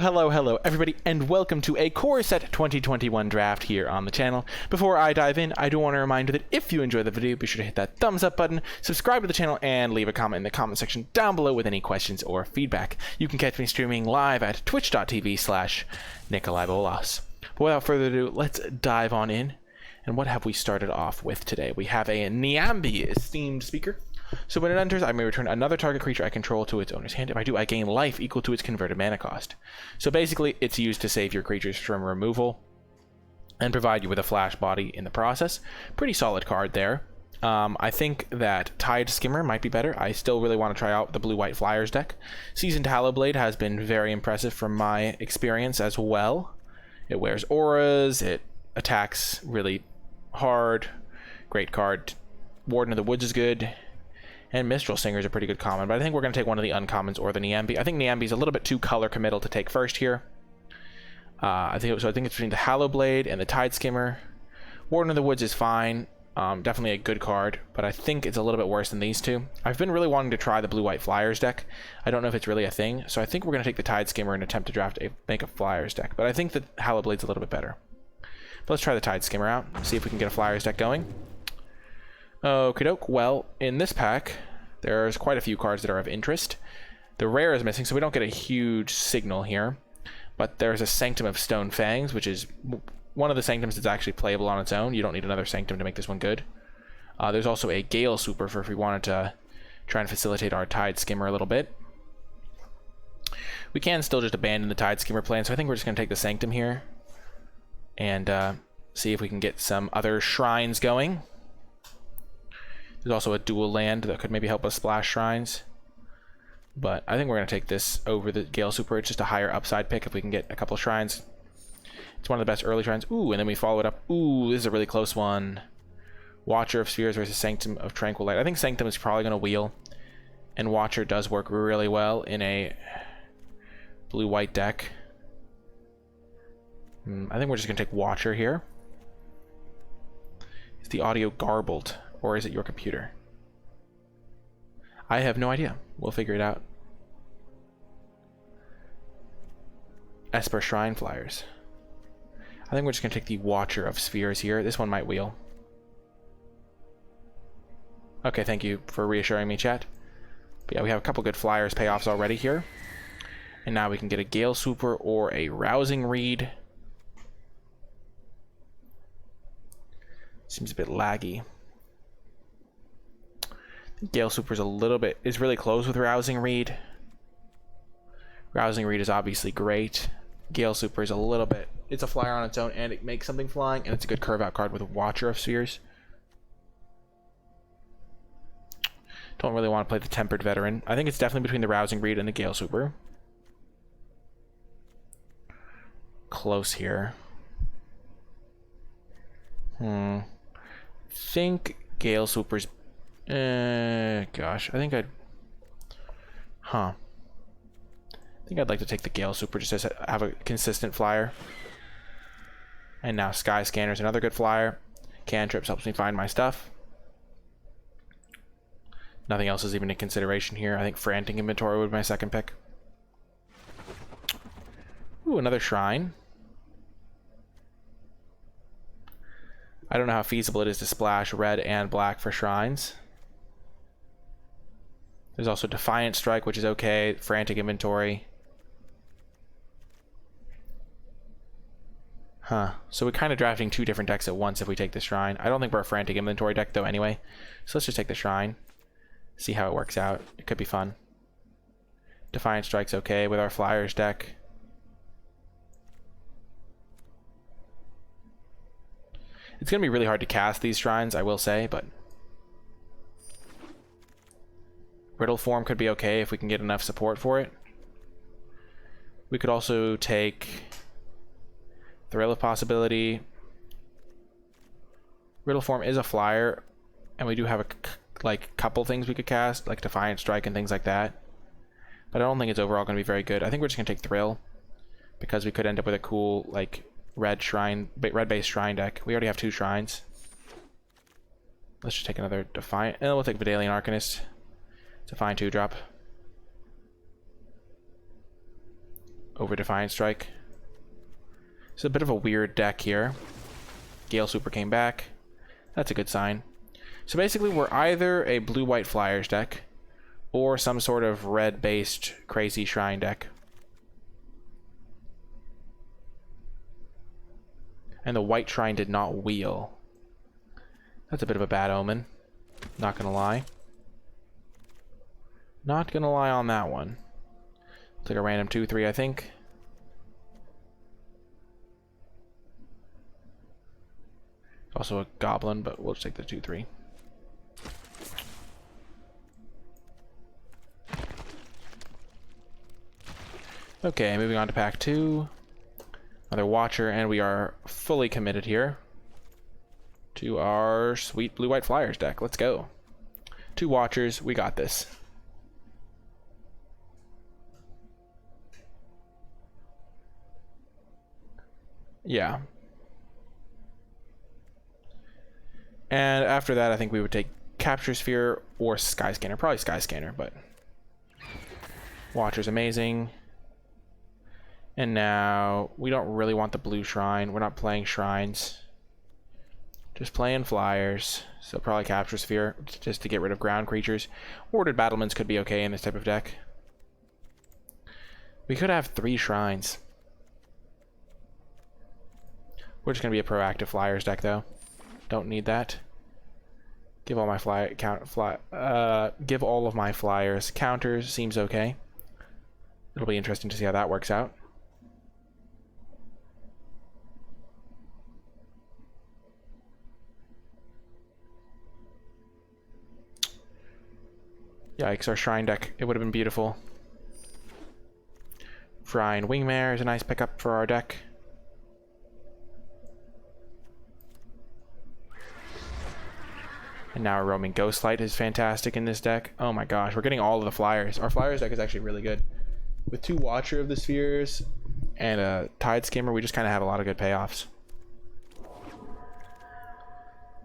Hello, everybody, and welcome to a Core Set 2021 draft here on the channel. Before I dive in, I do want to remind you that if you enjoy the video, be sure to hit that thumbs up button, subscribe to the channel, and leave a comment in the comment section down below with any questions or feedback. You can catch me streaming live at twitch.tv/NicolaiBolas. But without further ado, let's dive on in. And what have we started off with today? We have a Niambi esteemed speaker. So when it enters, I may return another target creature I control to its owner's hand. If I do, I gain life equal to its converted mana cost. So basically, it's used to save your creatures from removal and provide you with a flash body in the process. Pretty solid card there. I think that Tide Skimmer might be better. I still really want to try out the blue-white Flyers deck. Seasoned Hallowblade has been very impressive from my experience as well. It wears auras, it attacks really hard. Great card. Warden of the Woods is good. And Mistral Singer is a pretty good common, but I think we're going to take one of the uncommons or the Niambi. I think Niambi is a little bit too color committal to take first here. I think it's between the Hallowblade and the Tide Skimmer. Warden of the Woods is fine. Definitely a good card, but I think it's a little bit worse than these two. I've been really wanting to try the blue-white Flyers deck. I don't know if it's really a thing, so I think we're going to take the Tide Skimmer and attempt to make a Flyers deck. But I think the Hallowblade's a little bit better. But let's try the Tide Skimmer out, see if we can get a Flyers deck going. Okie doke. Well, in this pack, there's quite a few cards that are of interest. The rare is missing, so we don't get a huge signal here. But there's a Sanctum of Stone Fangs, which is one of the Sanctums that's actually playable on its own. You don't need another Sanctum to make this one good. There's also a Gale Super for if we wanted to try and facilitate our Tide Skimmer a little bit. We can still just abandon the Tide Skimmer plan, so I think we're just going to take the Sanctum here. And see if we can get some other shrines going. There's also a dual land that could maybe help us splash shrines. But I think we're going to take this over the Gale Super. It's just a higher upside pick if we can get a couple shrines. It's one of the best early shrines. Ooh, and then we follow it up. Ooh, this is a really close one. Watcher of Spheres versus Sanctum of Tranquil Light. I think Sanctum is probably going to wheel. And Watcher does work really well in a blue-white deck. I think we're just going to take Watcher here. Is the audio garbled? Or is it your computer? I have no idea. We'll figure it out. Esper Shrine Flyers. I think we're just going to take the Watcher of Spheres here. This one might wheel. Okay, thank you for reassuring me, chat. But yeah, we have a couple good Flyers payoffs already here. And now we can get a Gale Super or a Rousing Reed. Seems a bit laggy. Gale Super is really close with Rousing Reed. Rousing Reed is obviously great. Gale Super is a little bit... It's a flyer on its own, and it makes something flying, and it's a good curve-out card with a Watcher of Spheres. Don't really want to play the Tempered Veteran. I think it's definitely between the Rousing Reed and the Gale Super. Close here. Think Gale Super's... gosh, I think I'd like to take the Gale Super just to have a consistent flyer. And now Sky Scanner's another good flyer. Cantrips helps me find my stuff. Nothing else is even in consideration here. I think Frantic Inventory would be my second pick. Ooh, another Shrine. I don't know how feasible it is to splash red and black for shrines. There's also Defiant Strike, which is okay. Frantic Inventory. So we're kind of drafting two different decks at once if we take the Shrine. I don't think we're a Frantic Inventory deck, though, anyway. So let's just take the Shrine. See how it works out. It could be fun. Defiant Strike's okay with our Flyers deck. It's going to be really hard to cast these Shrines, I will say, but... Riddle Form could be okay if we can get enough support for it. We could also take Thrill of Possibility. Riddle Form is a flyer, and we do have a couple things we could cast, like Defiant Strike and things like that. But I don't think it's overall going to be very good. I think we're just going to take Thrill, because we could end up with a cool, red-based Shrine deck. We already have two Shrines. Let's just take another Defiant. And we'll take Vidalian Arcanist. It's a fine 2-drop. over Defiant Strike. It's a bit of a weird deck here. Gale Super came back. That's a good sign. So basically we're either a blue-white Flyers deck or some sort of red-based crazy Shrine deck. And the white Shrine did not wheel. That's a bit of a bad omen. Not gonna lie. Not gonna lie on that one. It's like a random 2-3, I think. Also a goblin, but we'll just take the 2-3. Okay, moving on to pack 2. Another Watcher, and we are fully committed here to our sweet blue-white Flyers deck. Let's go. 2 Watchers, we got this. Yeah. And after that, I think we would take Capture Sphere or Skyscanner. Probably Skyscanner, but Watcher's amazing. And now we don't really want the blue Shrine. We're not playing Shrines. Just playing Flyers. So probably Capture Sphere just to get rid of ground creatures. Warded Battlements could be okay in this type of deck. We could have 3 Shrines. We're just going to be a proactive Flyers deck, though. Don't need that. Give all my give all of my Flyers counters. Seems okay. It'll be interesting to see how that works out. Yikes, our Shrine deck. It would have been beautiful. Shrine Wingmare is a nice pickup for our deck. And now our Roaming Ghostlight is fantastic in this deck. Oh my gosh, we're getting all of the Flyers. Our Flyers deck is actually really good. With 2 Watcher of the Spheres and a Tide Skimmer, we just kind of have a lot of good payoffs.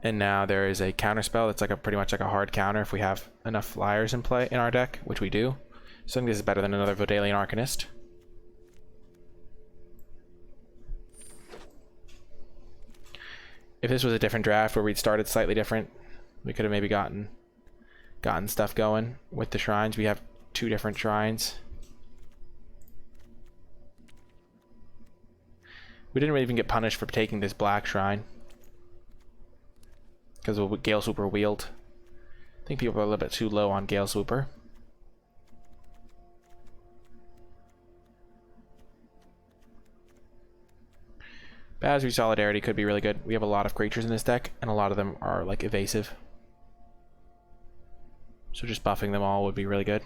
And now there is a counterspell that's like pretty much like a hard counter if we have enough Flyers in play in our deck, which we do. So I think this is better than another Vodalian Arcanist. If this was a different draft where we'd started slightly different, we could have maybe gotten stuff going with the Shrines. We have 2 different Shrines. We didn't really even get punished for taking this black Shrine because of Gale Swooper wheeled. I think people are a little bit too low on Gale Swooper. Basri Solidarity could be really good. We have a lot of creatures in this deck, and a lot of them are like evasive. So just buffing them all would be really good.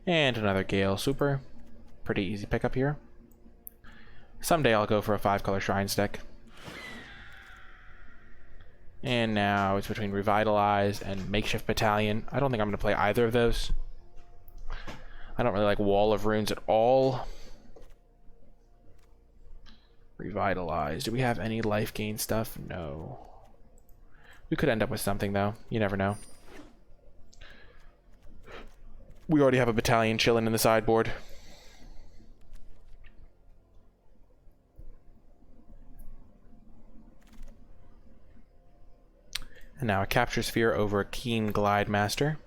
And another Gale Super. Pretty easy pickup here. Someday I'll go for a 5-color Shrines deck. And now it's between Revitalize and Makeshift Battalion. I don't think I'm going to play either of those. I don't really like Wall of Runes at all. Revitalize. Do we have any life gain stuff? No. We could end up with something, though. You never know. We already have a Battalion chilling in the sideboard. And now a Capture Sphere over a Keen Glide Master.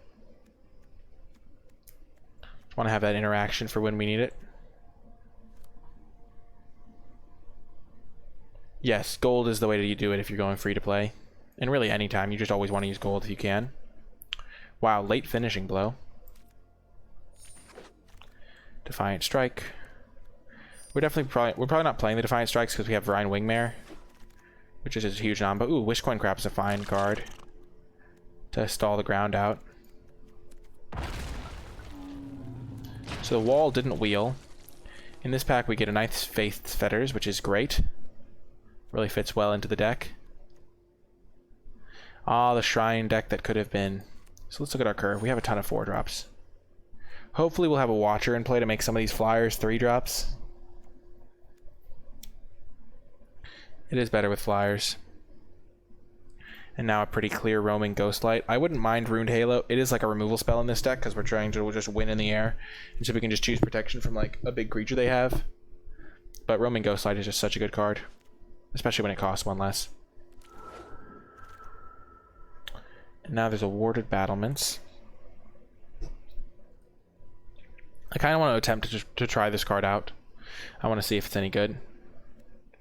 Want to have that interaction for when we need it. Yes, gold is the way to do it if you're going free to play. And really anytime, you just always want to use gold if you can. Wow, late finishing blow. Defiant Strike. We're probably not playing the Defiant Strikes because we have Vrine Wingmare, which is a huge non, but ooh, Wishcoin Crab is a fine card to stall the ground out. So the wall didn't wheel. In this pack we get a nice Faith's Fetters, which is great. Really fits well into the deck. Ah, the Shrine deck that could have been. So let's look at our curve. We have a ton of 4-drops. Hopefully we'll have a Watcher in play to make some of these Flyers 3-drops. It is better with Flyers. And now a pretty clear roaming Ghostlight. I wouldn't mind Ruined Halo. It is like a removal spell in this deck because we're trying to just win in the air. And so we can just choose protection from like a big creature they have. But roaming Ghostlight is just such a good card. Especially when it costs one less. And now there's a Warded Battlements. I kind of want to attempt to try this card out. I want to see if it's any good.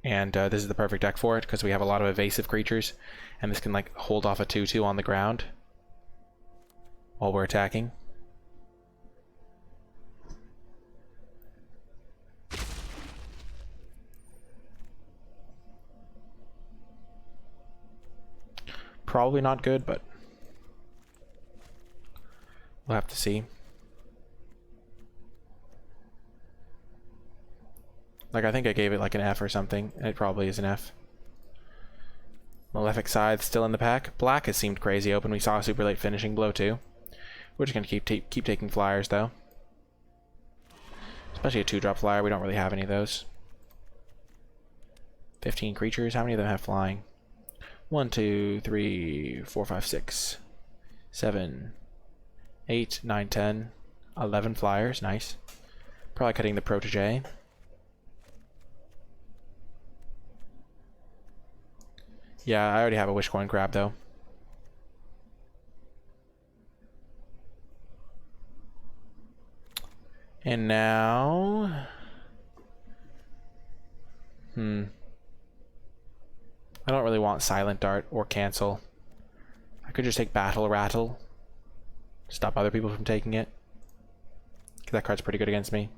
And this is the perfect deck for it because we have a lot of evasive creatures. And this can like hold off a 2/2 on the ground while we're attacking. Probably not good, but we'll have to see. Like, I think I gave it like an F or something. It probably is an F. Malefic Scythe still in the pack. Black has seemed crazy open. We saw a super late finishing blow too. We're just going to keep taking flyers though. Especially a 2-drop flyer. We don't really have any of those. 15 creatures. How many of them have flying? 1, 2, 3, 4, 5, 6, 7, 8, 9, 10, 11 flyers. Nice. Probably cutting the Protege. Yeah, I already have a Wishcoin Crab, though. And now... I don't really want Silent Dart or Cancel. I could just take Battle Rattle. Stop other people from taking it. 'Cause that card's pretty good against me.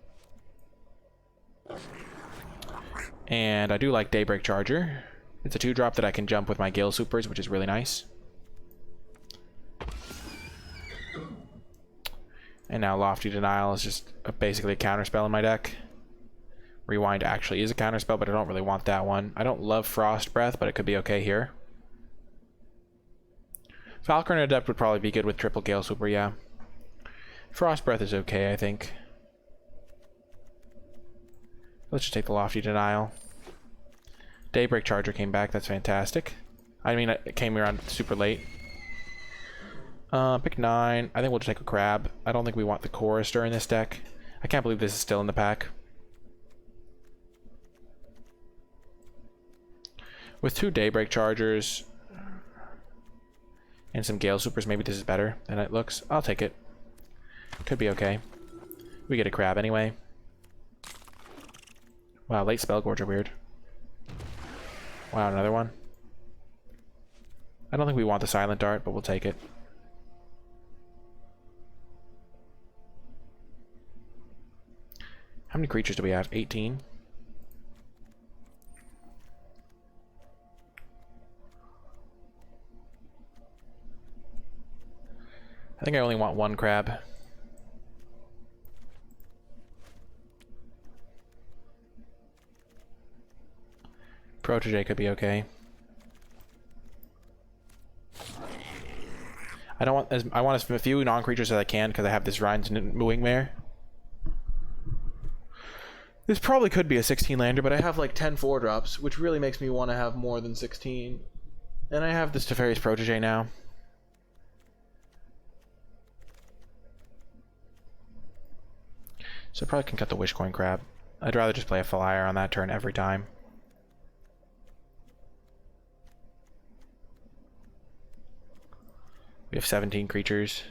And I do like Daybreak Charger. It's a 2-drop that I can jump with my Gale Supers, which is really nice. And now Lofty Denial is just basically a counterspell in my deck. Rewind actually is a counterspell, but I don't really want that one. I don't love Frost Breath, but it could be okay here. Falcon Adept would probably be good with triple Gale Super, yeah. Frost Breath is okay, I think. Let's just take the Lofty Denial. Daybreak Charger came back, that's fantastic. I mean, it came around super late. Pick 9. I think we'll just take a Crab. I don't think we want the Chorister in this deck. I can't believe this is still in the pack. With 2 Daybreak Chargers and some Gale Supers, maybe this is better than it looks. I'll take it. Could be okay. We get a Crab anyway. Wow, late Spellgorge are weird. Wow, another one. I don't think we want the Silent Dart, but we'll take it. How many creatures do we have? 18. I think I only want 1 Crab. Protege could be okay. I want as few non-creatures as I can because I have this Rhine's Wingmare. This probably could be a 16 lander, but I have like 10 4-drops, which really makes me want to have more than 16. And I have this Teferi's Protege now. So I probably can cut the Wishcoin Crab. I'd rather just play a flyer on that turn every time. We have 17 creatures.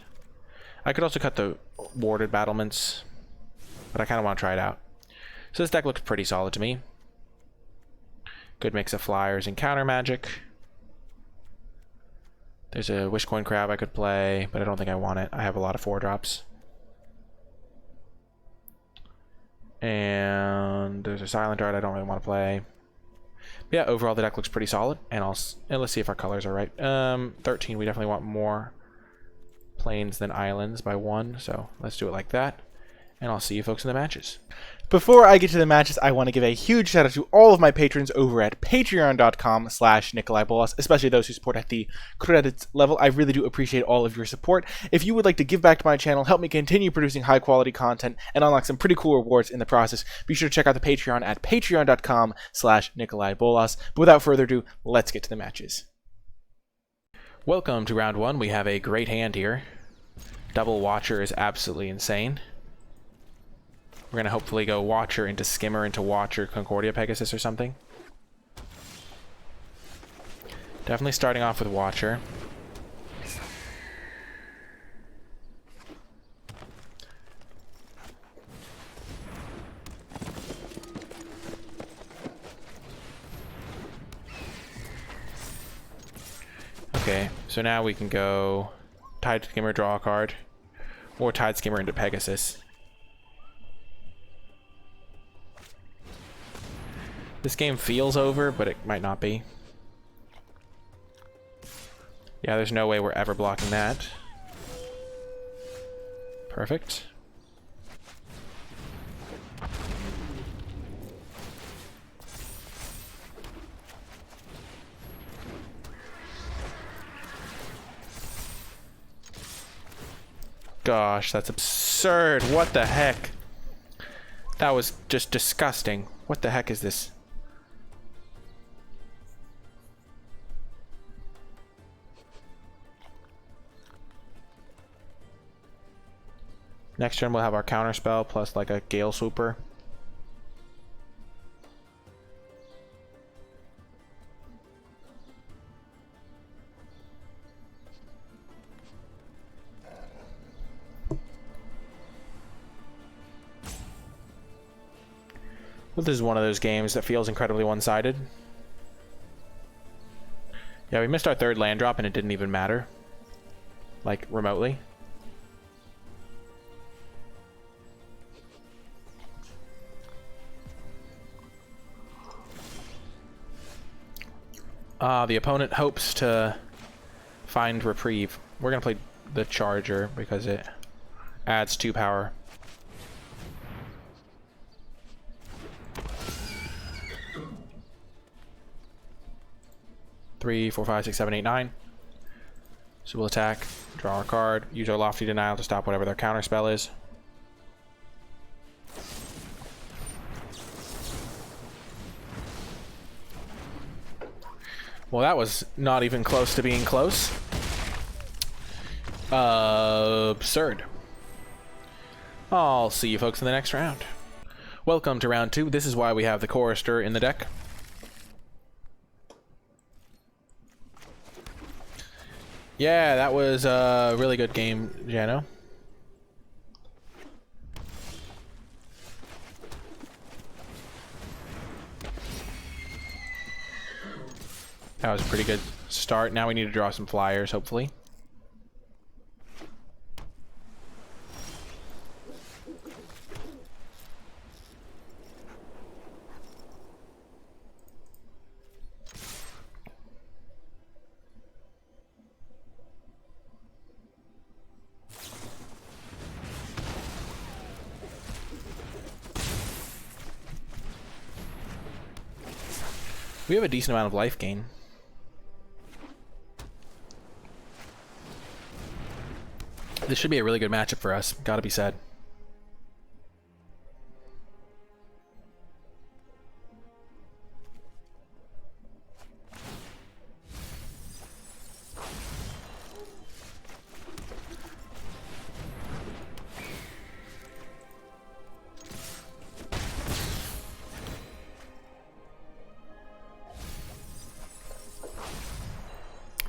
I could also cut the Warded Battlements, but I kind of want to try it out. So this deck looks pretty solid to me. Good mix of flyers and counter magic. There's a Wishcoin Crab I could play, but I don't think I want it. I have a lot of 4-drops. And there's a Silent Dart I don't really want to play. But yeah, overall the deck looks pretty solid, and let's see if our colors are right. 13, we definitely want more plains than islands by 1, so let's do it like that. And I'll see you folks in the matches. Before I get to the matches, I want to give a huge shout out to all of my patrons over at patreon.com/NicolaiBolas, especially those who support at the credits level. I really do appreciate all of your support. If you would like to give back to my channel, help me continue producing high quality content, and unlock some pretty cool rewards in the process, be sure to check out the Patreon at patreon.com/NicolaiBolas. But without further ado, let's get to the matches. Welcome to round one. We have a great hand here. Double Watcher is absolutely insane. We're going to hopefully go Watcher into Skimmer into Watcher, Concordia, Pegasus or something. Definitely starting off with Watcher. Okay, so now we can go Tide Skimmer, draw a card, or Tide Skimmer into Pegasus. This game feels over, but it might not be. Yeah, there's no way we're ever blocking that. Perfect. Gosh, that's absurd. What the heck? That was just disgusting. What the heck is this? Next turn we'll have our counter spell plus like a Gale Swooper. Well, this is one of those games that feels incredibly one-sided. Yeah, we missed our third land drop and it didn't even matter. Like, remotely. The opponent hopes to find reprieve. We're going to play the Charger because it adds 2 power. Three, four, five, six, seven, eight, 9. So we'll attack, draw our card, use our Lofty Denial to stop whatever their counter spell is. Well, that was not even close to being close. Absurd. I'll see you folks in the next round. Welcome to round 2. This is why we have the Chorister in the deck. Yeah, that was a really good game, Jano. That was a pretty good start. Now we need to draw some flyers, hopefully. We have a decent amount of life gain. This should be a really good matchup for us, gotta be said.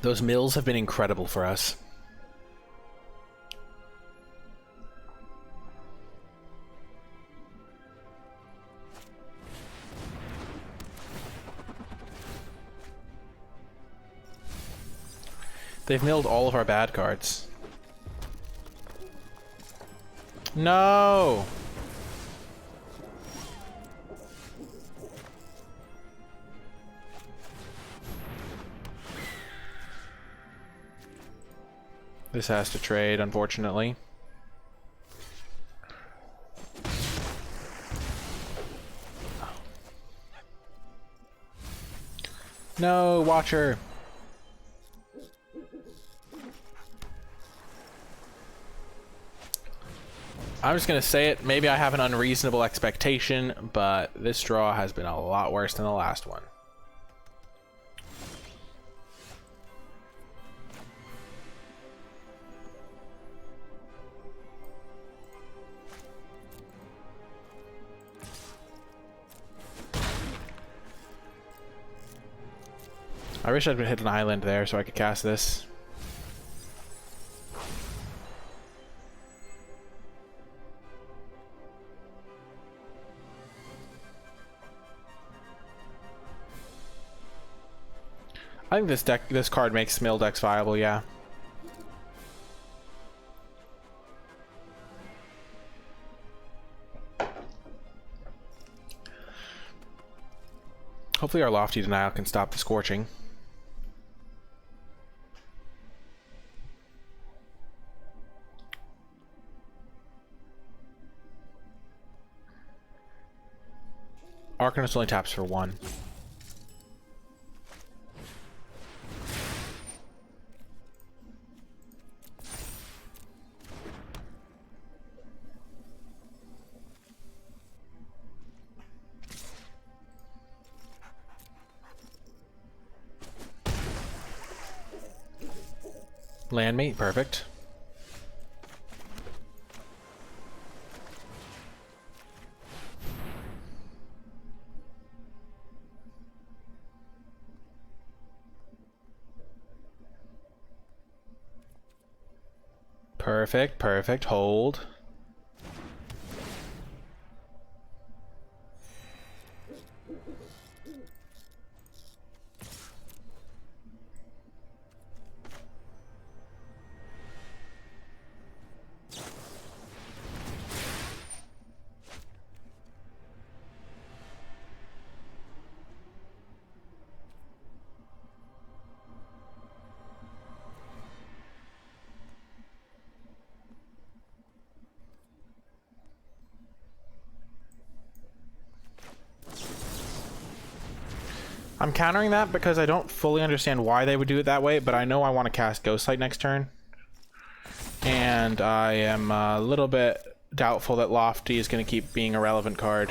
Those mills have been incredible for us. They've milled all of our bad cards. No! This has to trade, unfortunately. No, Watcher! I'm just gonna say it, maybe I have an unreasonable expectation, but this draw has been a lot worse than the last one. I wish I'd hit an island there so I could cast this. I think this card makes Mill decks viable, yeah. Hopefully our Lofty Denial can stop the Scorching. Arcanist only taps for 1. Land me, perfect. Perfect, perfect. Hold. I'm countering that because I don't fully understand why they would do it that way, but I know I want to cast Ghostlight next turn. And I am a little bit doubtful that Lofty is going to keep being a relevant card.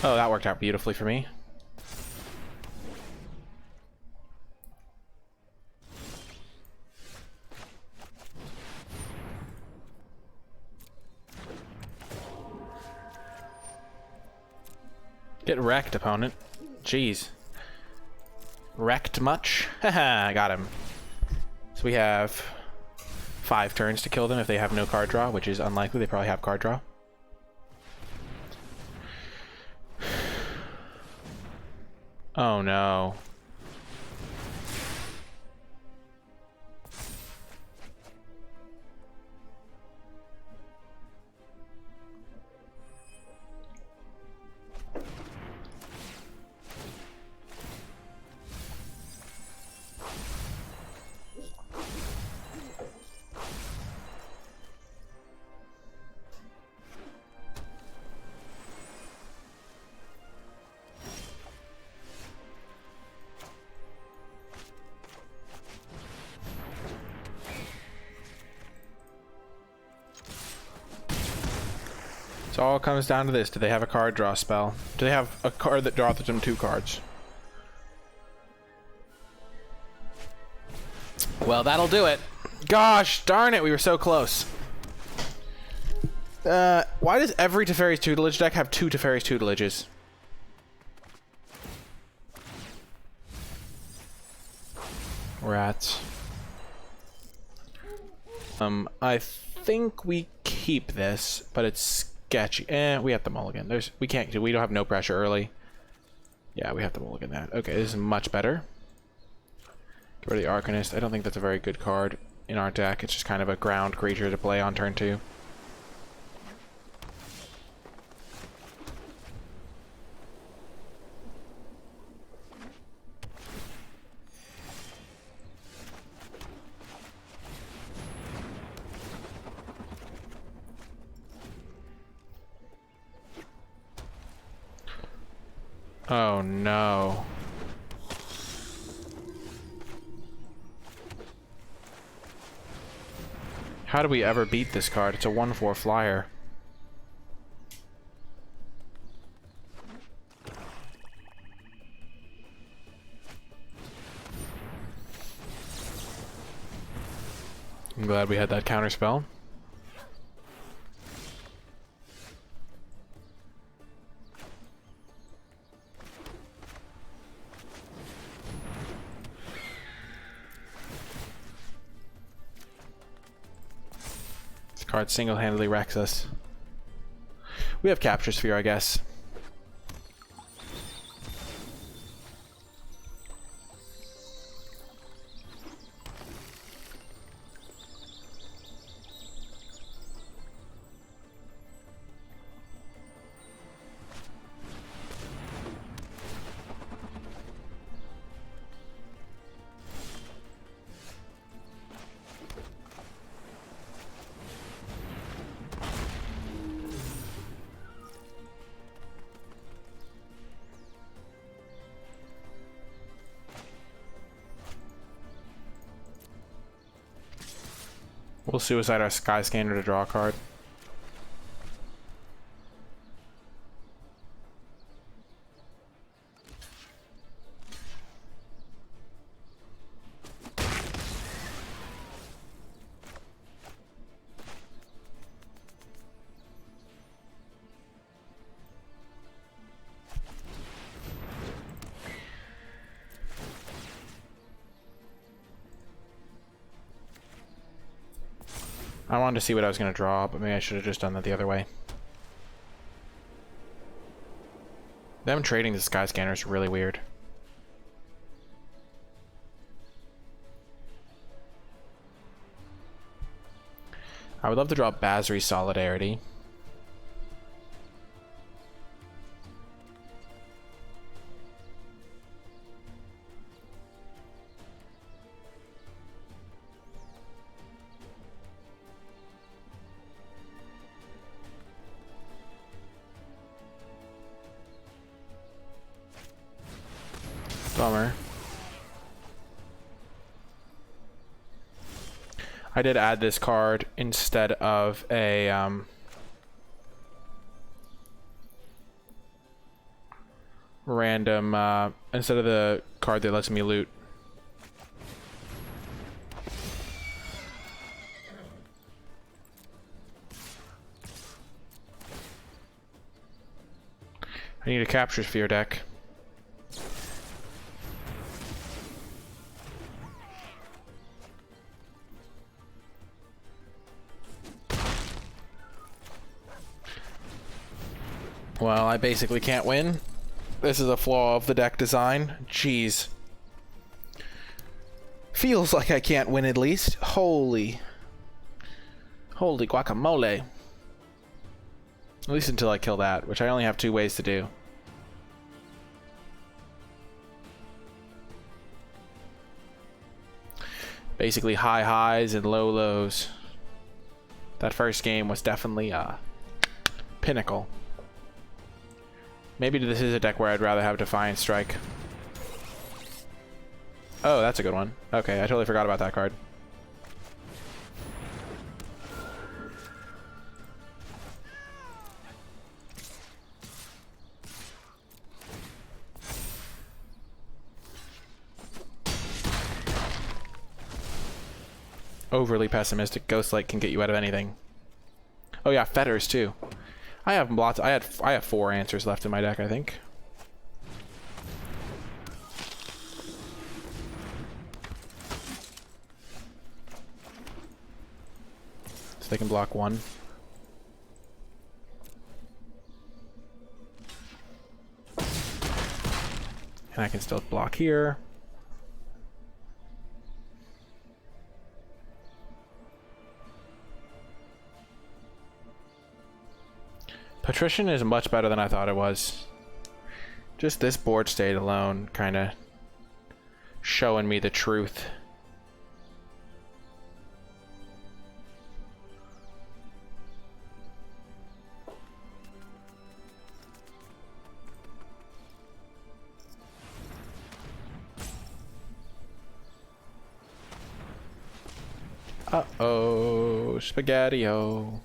Oh, that worked out beautifully for me. Get wrecked, opponent. Jeez. Wrecked much? Haha, I got him. So we have 5 turns to kill them if they have no card draw, which is unlikely. They probably have card draw. Oh no. So all comes down to this. Do they have a card draw spell? Do they have a card that draws them 2 cards? Well, that'll do it. Gosh darn it, we were so close. Why does every Teferi's Tutelage deck have 2 Teferi's Tutelages? Rats. I think we keep this, but it's sketchy. We have to mulligan. We don't have no pressure early. Yeah, we have to mulligan that. Okay, this is much better. Get rid of the Arcanist. I don't think that's a very good card in our deck. It's just kind of a ground creature to play on turn 2. Oh no. How do we ever beat this card? It's a 1/4 flyer. I'm glad we had that counter spell. Card single-handedly wrecks us. We have Capture Sphere, I guess. We'll suicide our Sky Scanner to draw a card. I wanted to see what I was going to draw, but maybe I should have just done that the other way. Them trading the Sky Scanner is really weird. I would love to draw Basri Solidarity. Bummer. I did add this card instead of a random instead of the card that lets me loot. I need a Capture Sphere deck. Well, I basically can't win. This is a flaw of the deck design. Jeez. Feels like I can't win at least. Holy guacamole. At least until I kill that, which I only have 2 ways to do. Basically high highs and low lows. That first game was definitely pinnacle. Maybe this is a deck where I'd rather have Defiant Strike. Oh, that's a good one. Okay, I totally forgot about that card. Overly pessimistic. Ghostlight can get you out of anything. Oh yeah, Fetters too. I have lots. I have 4 answers left in my deck, I think. So they can block 1. And I can still block here. Patrician is much better than I thought it was. Just this board state alone kind of showing me the truth. Uh-oh, spaghetti-o.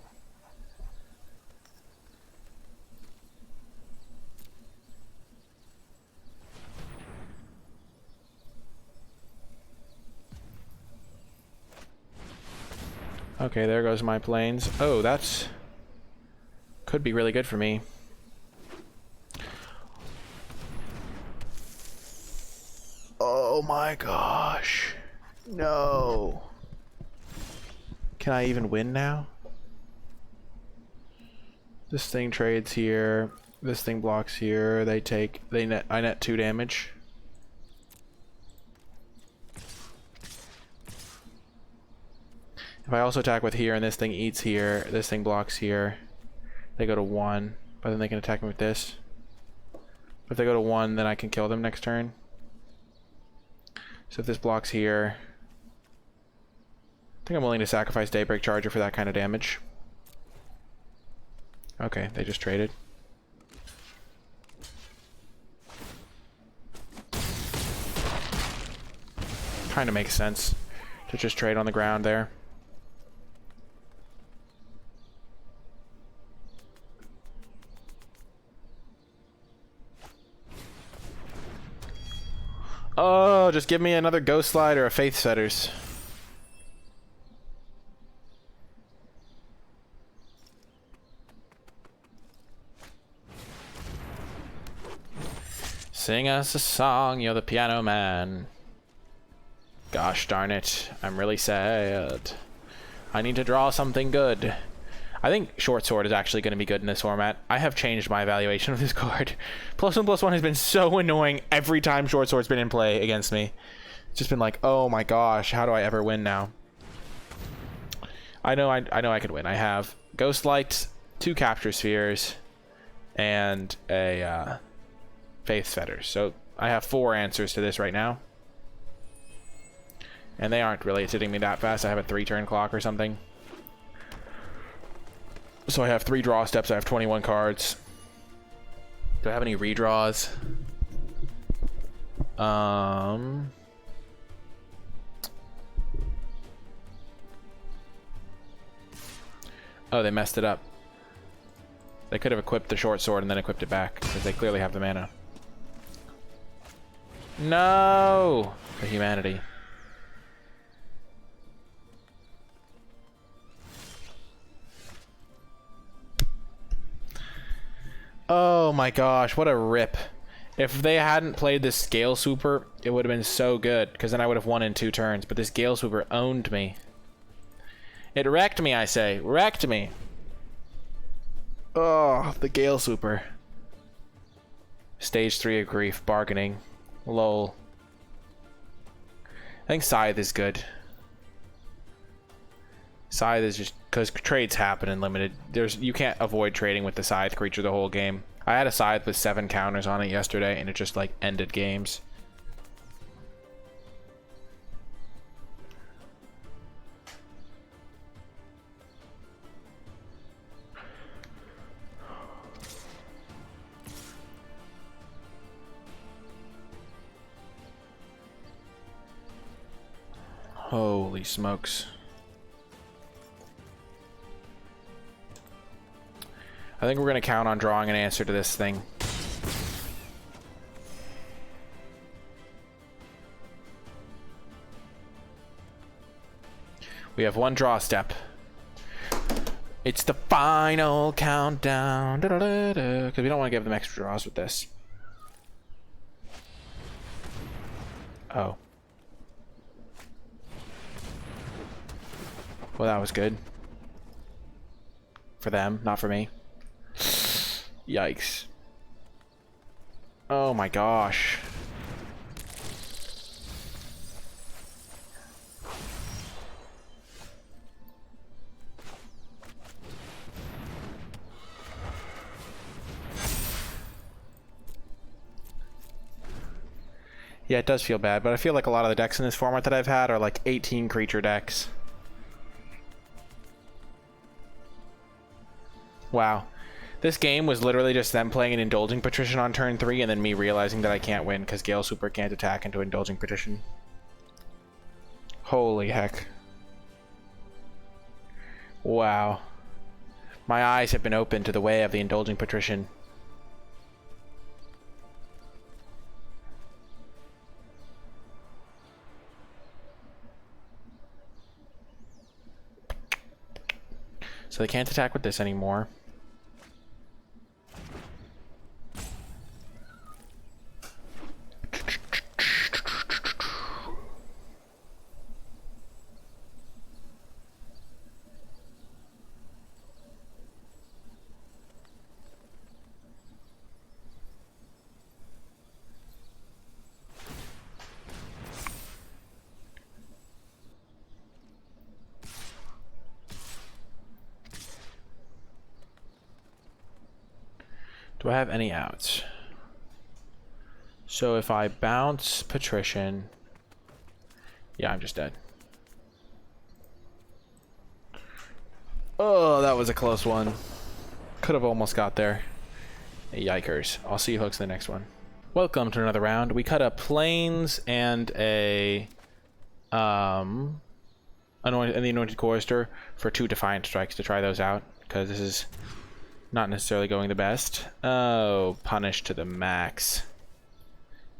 Okay, there goes my planes. Oh, that's... could be really good for me. Oh my gosh. No. Can I even win now? This thing trades here. This thing blocks here. I net 2 damage. If I also attack with here and this thing eats here, this thing blocks here, they go to 1, but then they can attack me with this. If they go to 1, then I can kill them next turn. So if this blocks here, I think I'm willing to sacrifice Daybreak Charger for that kind of damage. Okay, they just traded. Kind of makes sense to just trade on the ground there. Oh, just give me another Ghost Slide or a Faith Setters. Sing us a song, you're the piano man. Gosh darn it, I'm really sad. I need to draw something good. I think Short Sword is actually going to be good in this format. I have changed my evaluation of this card. +1/+1 has been so annoying every time Short Sword's been in play against me. It's just been like, oh my gosh, how do I ever win now? I know I could win. I have Ghost Light, 2 Capture Spheres, and a Faith Fetters. So I have 4 answers to this right now. And they aren't really hitting me that fast. I have a 3-turn clock or something. So I have 3 draw steps. I have 21 cards. Do I have any redraws? Oh, they messed it up. They could have equipped the Short Sword and then equipped it back, because they clearly have the mana. No! The humanity. Oh my gosh, what a rip. If they hadn't played this Scale Super, it would have been so good, because then I would have won in 2 turns, but this Gale Super owned me. It wrecked me, I say. Wrecked me. Oh, the Gale Super. Stage 3 of grief. Bargaining. Lol. I think Scythe is good. Scythe is just... because trades happen in limited. You can't avoid trading with the Scythe creature the whole game. I had a Scythe with 7 counters on it yesterday, and it just, like, ended games. Holy smokes. I think we're going to count on drawing an answer to this thing. We have 1 draw step. It's the final countdown. Because we don't want to give them extra draws with this. Oh. Well, that was good. For them, not for me. Yikes. Oh my gosh. Yeah, it does feel bad, but I feel like a lot of the decks in this format that I've had are like 18 creature decks. Wow. This game was literally just them playing an Indulging Patrician on turn 3 and then me realizing that I can't win because Gale Super can't attack into Indulging Patrician. Holy heck. Wow. My eyes have been opened to the way of the Indulging Patrician. So they can't attack with this anymore. Do I have any outs? So if I bounce Patrician... Yeah, I'm just dead. Oh, that was a close one. Could have almost got there. Yikers. I'll see you folks in the next one. Welcome to another round. We cut a Plains and a... and the Anointed Chorister for 2 Defiant Strikes to try those out, because this is not necessarily going the best. Oh, punish to the max.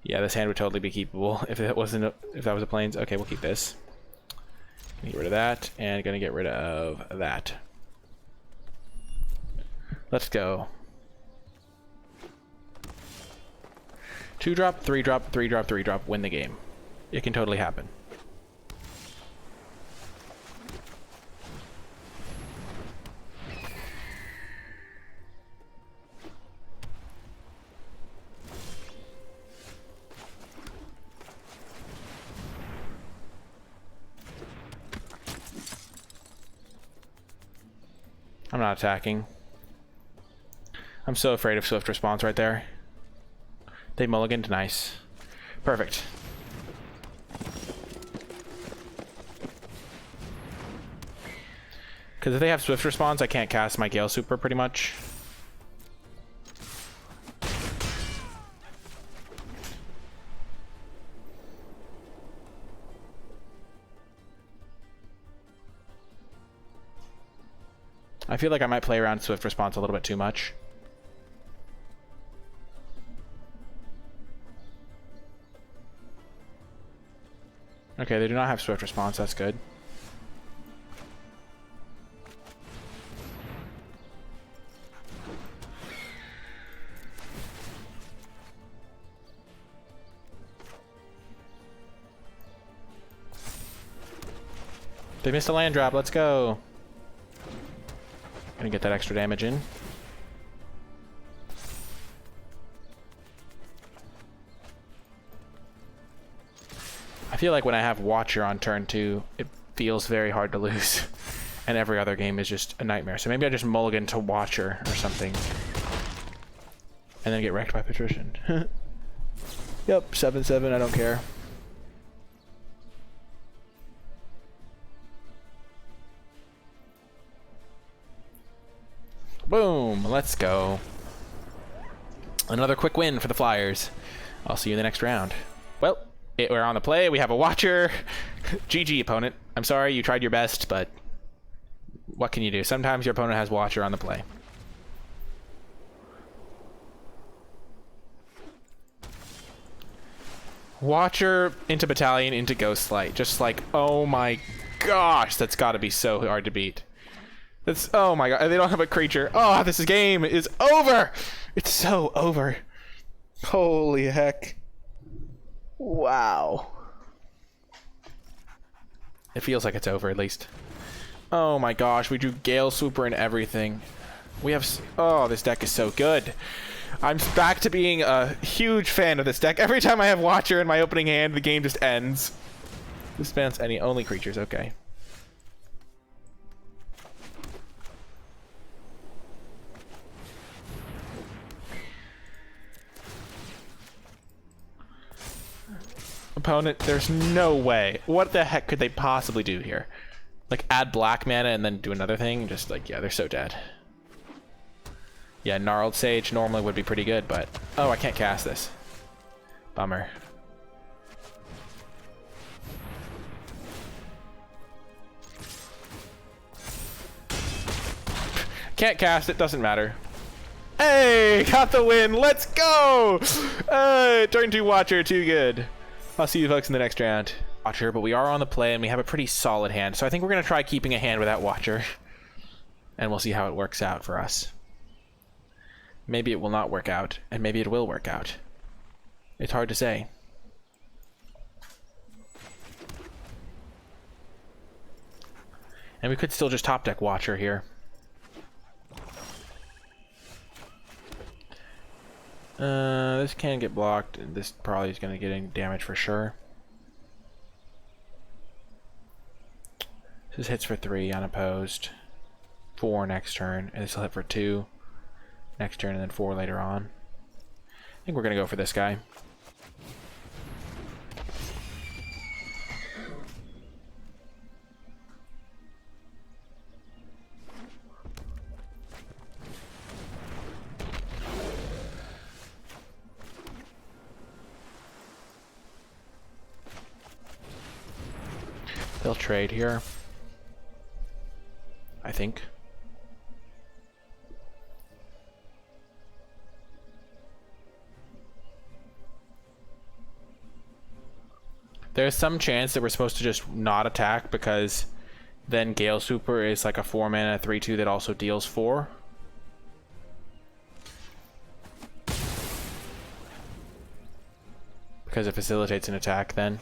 Yeah, this hand would totally be keepable if that was a Plains. Okay, we'll keep this. Gonna get rid of that, and gonna get rid of that. Let's go. 2-drop, 3-drop, 3-drop, 3-drop, win the game. It can totally happen. I'm not attacking. I'm so afraid of swift response right there. They mulliganed. Nice. Perfect. Because if they have swift response, I can't cast my Gale Super pretty much. I feel like I might play around swift response a little bit too much. Okay, they do not have swift response. That's good. They missed a land drop. Let's go. Gonna get that extra damage in. I feel like when I have Watcher on turn 2, it feels very hard to lose. And every other game is just a nightmare. So maybe I just mulligan to Watcher or something. And then get wrecked by Patrician. Yep, 7-7, I don't care. Boom, let's go. Another quick win for the Flyers. I'll see you in the next round. Well, we're on the play. We have a Watcher. GG, opponent. I'm sorry, you tried your best, but what can you do? Sometimes your opponent has Watcher on the play. Watcher into Battalion into Ghostlight. Just like, oh my gosh, that's gotta be so hard to beat. That's, oh my god, they don't have a creature. Oh, this game is over! It's so over. Holy heck. Wow. It feels like it's over, at least. Oh my gosh, we drew Gale Swooper and everything. We have, oh, this deck is so good. I'm back to being a huge fan of this deck. Every time I have Watcher in my opening hand, the game just ends. Dispense any only creatures, okay. Opponent, there's no way. What the heck could they possibly do here? Like add black mana and then do another thing? Just like, yeah, they're so dead. Yeah, Gnarled Sage normally would be pretty good, but... Oh, I can't cast this. Bummer. Can't cast it, doesn't matter. Hey, got the win, let's go! Turn 2 Watcher, too good. I'll see you folks in the next round. Watcher, but we are on the play and we have a pretty solid hand, so I think we're going to try keeping a hand without Watcher. And we'll see how it works out for us. Maybe it will not work out, and maybe it will work out. It's hard to say. And we could still just top deck Watcher here. This can get blocked, and this probably is going to get damage for sure. This hits for 3 unopposed. 4 next turn, and this will hit for 2. next turn and then 4 later on. I think we're going to go for this guy. They'll trade here, I think. There's some chance that we're supposed to just not attack because then Gale Super is like a 4-mana 3/2 that also deals 4. Because it facilitates an attack then.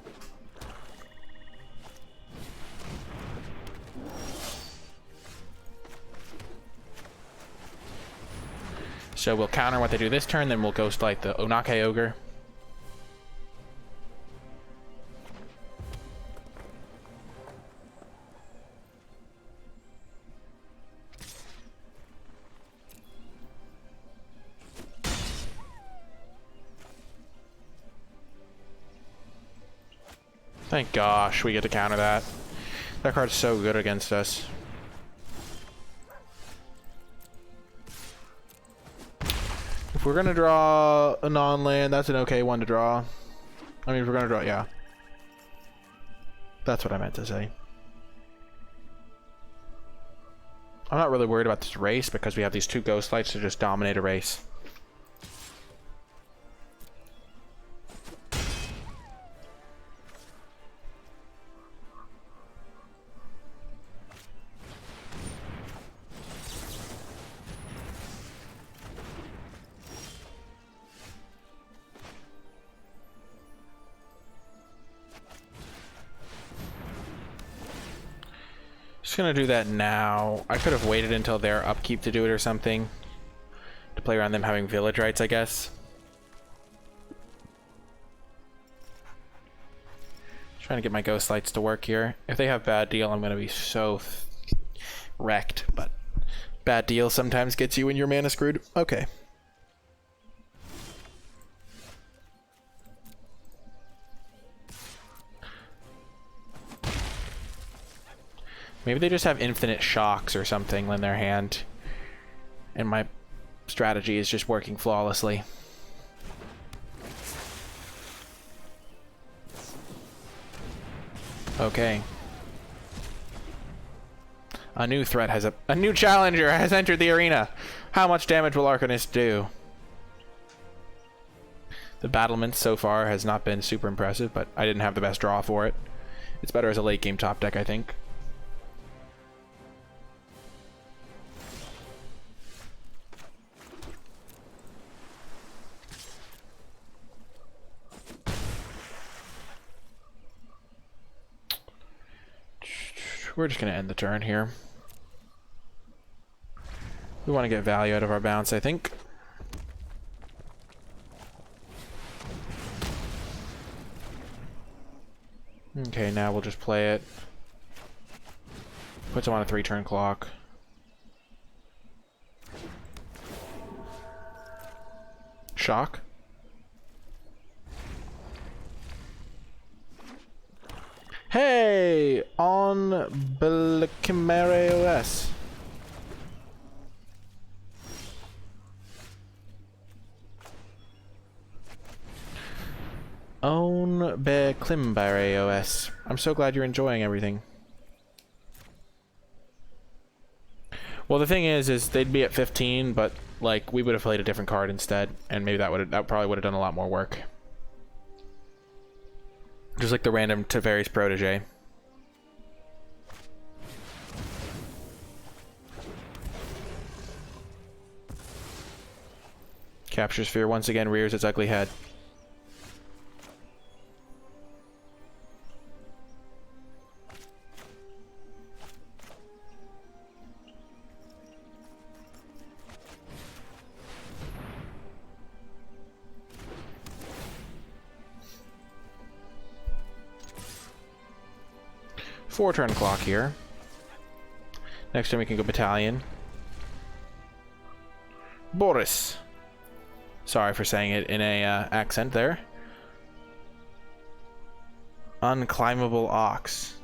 So we'll counter what they do this turn, then we'll Ghostlight the Onake Ogre. Thank gosh we get to counter that. That card's so good against us. If we're gonna draw a non-land, that's an okay one to draw. I mean, if we're gonna draw, yeah. That's what I meant to say. I'm not really worried about this race because we have these 2 Ghostlights to just dominate a race. Just gonna do that now. I could have waited until their upkeep to do it or something. To play around them having village rights, I guess. Trying to get my Ghostlights to work here. If they have bad deal, I'm gonna be so wrecked, but bad deal sometimes gets you when you're mana screwed. Okay. Maybe they just have infinite shocks or something in their hand. And my strategy is just working flawlessly. Okay. A new threat has a new challenger has entered the arena. How much damage will Arcanist do? The battlement so far has not been super impressive, but I didn't have the best draw for it. It's better as a late game top deck, I think. We're just going to end the turn here. We want to get value out of our bounce, I think. Okay, now we'll just play it. Puts them on a 3-turn clock. Shock. Hey! On NicolaiBolas. On NicolaiBolas. I'm so glad you're enjoying everything. Well, the thing is they'd be at 15, but like we would have played a different card instead, and maybe that probably would have done a lot more work. Just like the random Teferi's protege. Capture Sphere once again rears its ugly head. Four-turn clock here. Next turn we can go Battalion. Boris. Sorry for saying it in a accent there. Unclimbable ox.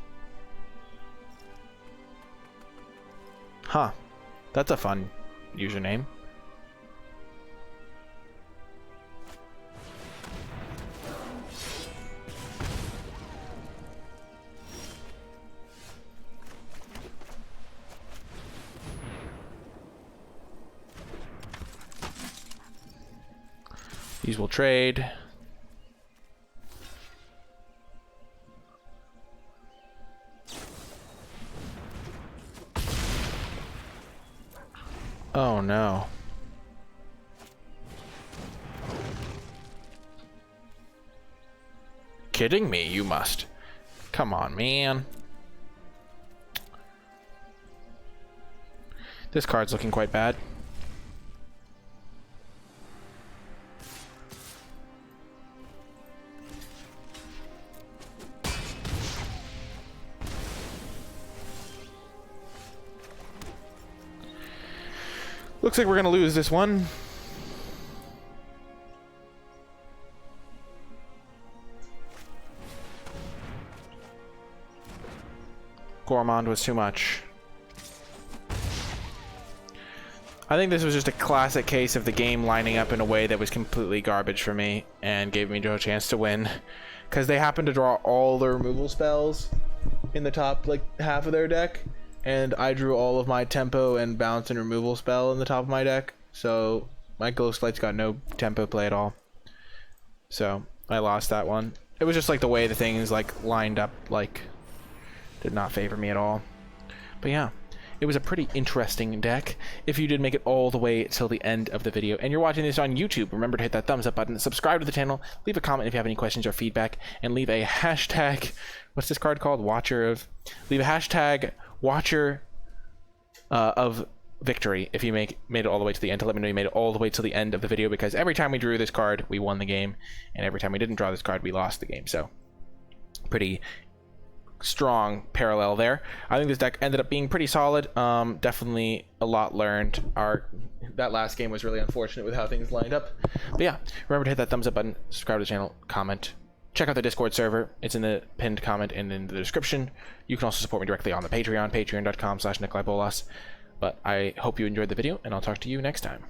Huh. That's a fun username. These will trade. Oh no. Kidding me, you must. Come on, man. This card's looking quite bad. Looks like we're gonna lose this one. Gourmand was too much. I think this was just a classic case of the game lining up in a way that was completely garbage for me and gave me no chance to win. Because they happened to draw all their removal spells in the top like half of their deck. And I drew all of my tempo and bounce and removal spell in the top of my deck. So my Ghost Light's got no tempo play at all. So I lost that one. It was just like the way the things like lined up like did not favor me at all. But yeah, it was a pretty interesting deck. If you did make it all the way till the end of the video and you're watching this on YouTube, remember to hit that thumbs up button, subscribe to the channel, leave a comment if you have any questions or feedback, and leave a hashtag, what's this card called? Leave a hashtag Watcher of victory if you made it all the way to the end, to let me know you made it all the way to the end of the video, because every time we drew this card we won the game, and every time we didn't draw this card we lost the game. So pretty strong parallel there. I think this deck ended up being pretty solid. Definitely a lot learned. That last game was really unfortunate with how things lined up. But yeah, remember to hit that thumbs up button, subscribe to the channel, comment. Check out the Discord server. It's in the pinned comment and in the description. You can also support me directly on the Patreon, patreon.com/NicolaiBolas. But I hope you enjoyed the video, and I'll talk to you next time.